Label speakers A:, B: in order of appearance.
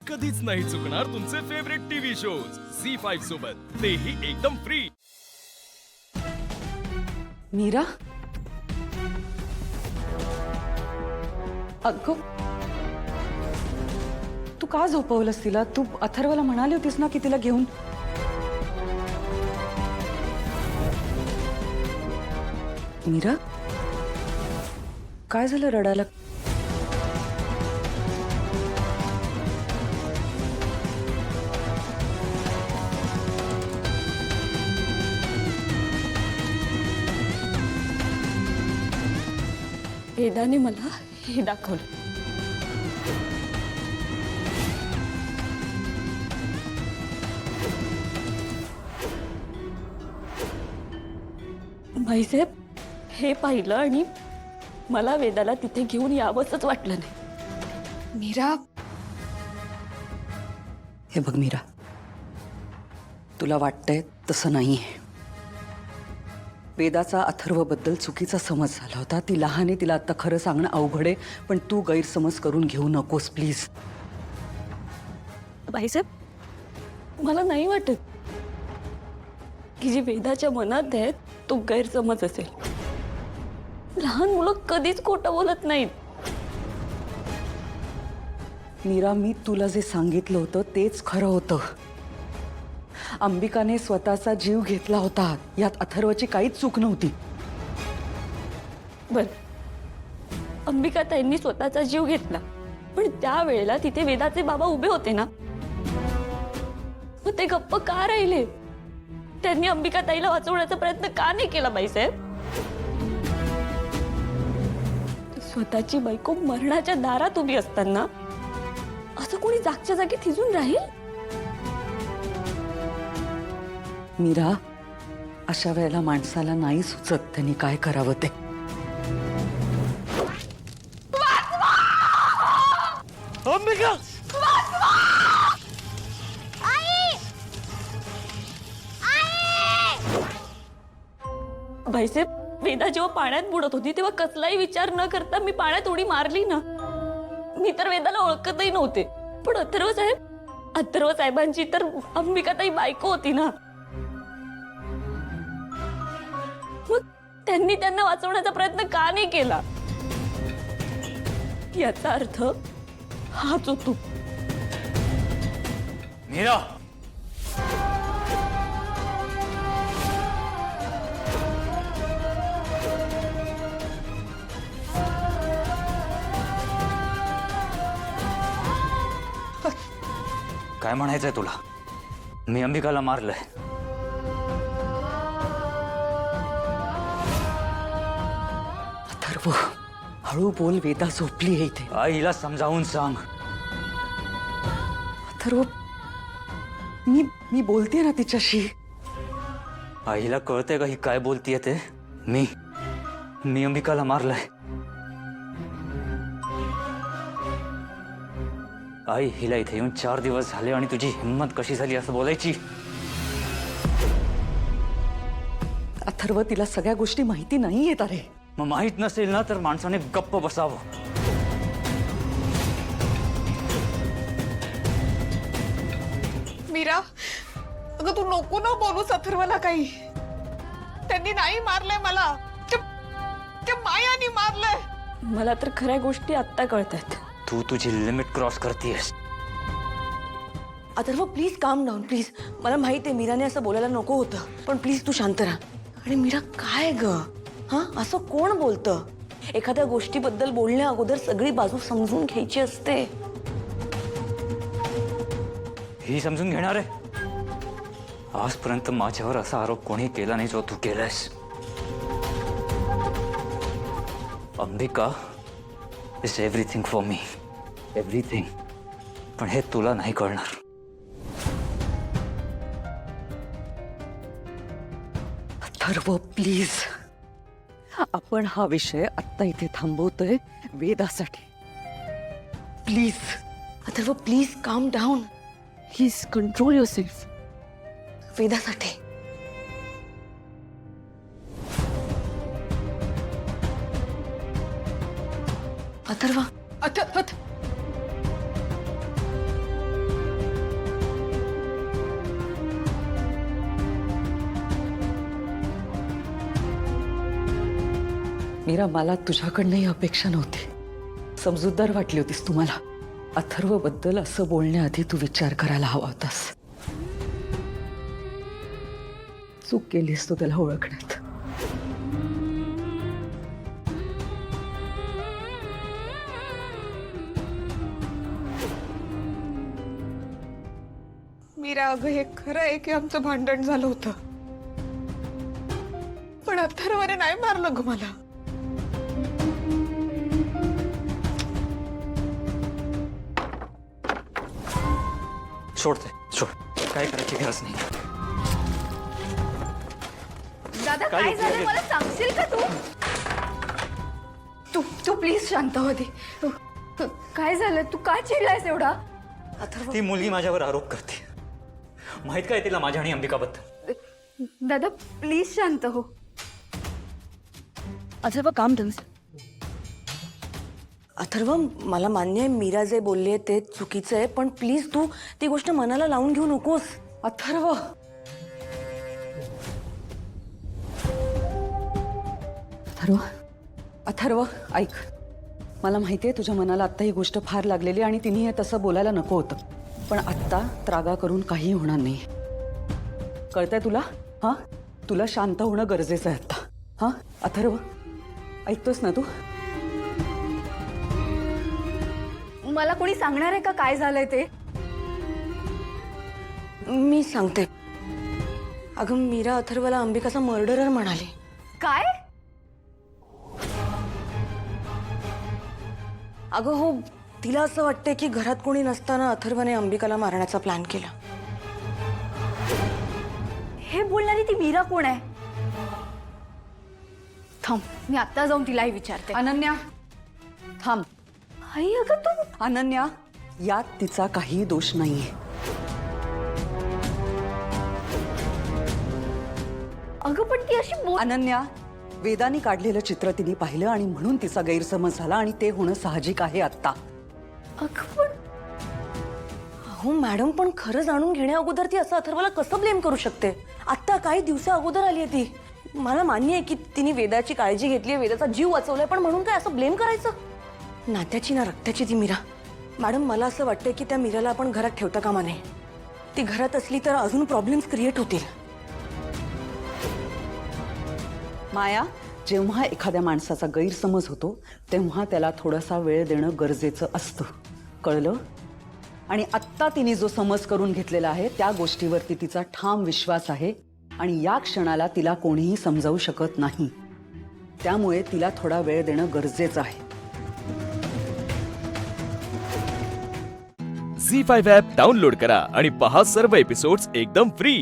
A: कधीच नाही चुकणार तुमचे फेवरेट टीव्ही शोज झी5 सोबत, तेही एकदम फ्री।
B: मीरा, अगं तू का झोपवलंस तिला? तू अथर्वला म्हणाली होतीस ना की तिला घेऊन। मीरा, काय झालं रडायला?
C: वेदाने मला हे दाखवलं। भाईसाहेब, हे पाहिलं आणि मला वेदाला तिथे घेऊन यावंसच वाटलं नाही।
B: मीरा, हे बघ मीरा, तुला वाटतंय तसं नाहीये। वेदाचा अथर्वबद्दल चुकीचा समज झाला होता। ती लहान आहे, तिला आता खरं सांगणं अवघड आहे, पण तू गैरसमज करून घेऊ नकोस प्लीज।
C: भाईसाहेब, मला नाही वाटत की जी वेदाच्या मनात आहे तो गैरसमज असेल। लहान मुलं कधीच खोटं बोलत नाहीत।
B: मीरा, मी तुला जे सांगितलं होतं तेच खरं होतं। अंबिकाने स्वतःचा जीव घेतला होता, यात अथर्वची काहीच चूक नव्हती।
C: बर, अंबिका ताईंनी स्वतःचा जीव घेतला, पण त्यावेळेला तिथे वेदाचे बाबा उभे होते ना, मग ते गप्प का राहिले? त्यांनी अंबिका ताईला वाचवण्याचा प्रयत्न का नाही केला? बाईसाहेब, स्वतःची बायको मरणाच्या दारात उभी असताना असं कोणी जागच्या जागी थिजून राहील?
B: मीरा, अशा वेळेला माणसाला नाही सुचत त्यांनी काय करावं ते।
A: अंबिका,
C: भाईसाहेब, वेदा जेव्हा पाण्यात बुडत होती तेव्हा कसलाही विचार न करता मी पाण्यात उडी मारली ना। मी तर वेदाला ओळखतही नव्हते, पण अथर्व साहेबांची तर अंबिकाताई बायको होती ना। मग त्यांनी त्यांना वाचवण्याचा प्रयत्न का नाही केला? याचा अर्थ हाच होतो।
A: मीरा,
D: काय म्हणायचंय तुला? मी अंबिकाला मारलंय?
B: अथर्व, हळू बोल, वेदा झोपली आहे इथे।
D: आईला समजावून सांग।
B: अथर्व, मी बोलते ना तिच्याशी।
D: आईला कळतंय का ही काय बोलतीये ते? मी अंबिकाला मारलंय। आई, हिला इथे येऊन 4 दिवस झाले आणि तुझी हिम्मत कशी झाली असं बोलायची?
B: अथर्व, तिला सगळ्या गोष्टी माहिती नाही येत अरे।
D: मग माहित नसेल ना तर माणसाने गप्प बसावं।
E: मीरा, अगं तू नको ना बोलूस अथर्वला काही। त्यांनी नाही मारलंय मला, त्या मायानी मारलंय।
C: मला तर खऱ्या गोष्टी आत्ता कळतात।
D: तू तुझी limit cross करतेयस।
F: Atharva, please calm down please. मला माहिती आहे मीराने असं बोलायला नको होतं, पण प्लीज तू शांत राहा। आणि मीरा, काय ग, हा असं कोण बोलतं? एखाद्या गोष्टीबद्दल बोलण्या अगोदर सगळी बाजू समजून घ्यायची असते।
D: ही समजून घेणार आहे? आजपर्यंत माझ्यावर असा आरोप कोणी केला नाही जो तू केलायस। Ambika is everything for me, everything. पण हे तुला नाही कळणार।
B: अथर्व, प्लीज, आपण हा विषय आत्ता इथे थांबवतोय वेदासाठी। Please
F: Atharva, please calm down.
C: Please control yourself.
F: वेदासाठी। अथर्व,
B: मीरा, मला तुझ्याकडनंही अपेक्षा नव्हती. समजूतदार वाटली होतीस तुम्हाला. अथर्व बद्दल असं बोलण्याआधी तू विचार करायला हवा होतास. चूक केलीस तू त्याला ओळखण्यात.
E: मीरा, अगं हे खरं आहे की आमचं भांडण झालं होतं, पण अथर्वने नाही मारलं ग मला.
D: सोड ते, सोड. काय करायची गरज नाही.
G: दादा
D: काय
G: काय
D: होतंय?
G: झालं मला सांगशील का तू तू तू प्लीज शांत हो दे. काय झालं तू का चिडलायस एवढा
D: ती मुलगी माझ्यावर आरोप करते. माहित काय तिला माझ्या आणि अंबिकाबद्दल?
G: दादा प्लीज शांत हो.
F: अथर्व काम डाऊन. अथर्व, मला मान्य आहे मीरा जे बोलली ते चुकीचं आहे, पण प्लीज तू ती गोष्ट मनाला लावून घेऊ नकोस.
B: अथर्व, अथर्व, अथर्व, ऐक. मला माहिती आहे तुझ्या मनाला आत्ता ही गोष्ट फार लागलेली आणि तिने हे तसं बोलायला नको होतं, पण आत्ता त्रागा करून काही होणार नाही. कळतंय तुला? हां, तुला शांत होणं गरजेचं आहे आत्ता. हां अथर्व, ऐकतोस ना तू?
G: मला कोणी सांगणार आहे का काय झालंय ते?
F: मी सांगते. अगं मीरा अथर्वला अंबिकाचा मर्डरर म्हणाली.
G: काय?
F: अगं हो, तिला असं वाटतंय की घरात कोणी नसताना अथर्वने अंबिकाला मारण्याचा प्लॅन केला.
G: हे बोलणारी ती मीरा कोण आहे? थांब, मी आता जाऊन तिलाही विचारते.
B: अनन्या, थांब.
G: आई अगं तू
B: अनन्या, यात तिचा काही दोष नाहीये.
G: अगं पण ती अशी
B: अनन्या, वेदाने काढलेलं चित्र तिने पाहिलं आणि म्हणून तिचा गैरसमज झाला आणि ते होणं साहजिक आहे आत्ता.
G: अगं पण
F: हो मॅडम, पण खरं जाणून घेण्या अगोदर ती असं अथर्वला कसं ब्लेम करू शकते? आत्ता काही दिवसा अगोदर आली आहे ती. मला मान्य आहे की तिने वेदाची काळजी घेतली, वेदाचा जीव वाचवलाय, पण म्हणून काय असं ब्लेम करायचं? नात्याची ना रक्ताची ती मीरा. मॅडम, मला असं वाटतंय की त्या मीराला आपण घरात ठेवता कामा नये. ती घरात असली तर अजून प्रॉब्लेम्स क्रिएट होतील.
B: माया, जेव्हा एखाद्या माणसाचा गैरसमज होतो तेव्हा त्याला थोडासा वेळ देणं गरजेचं असतं, कळलं? आणि आत्ता तिने जो समज करून घेतलेला आहे त्या गोष्टीवरती तिचा ठाम विश्वास आहे आणि या क्षणाला तिला कोणीही समजावू शकत नाही. त्यामुळे तिला थोडा वेळ देणं गरजेचं आहे.
A: झी 5 ॲप डाउनलोड करा आणि पहा सर्व एपिसोड्स एकदम फ्री.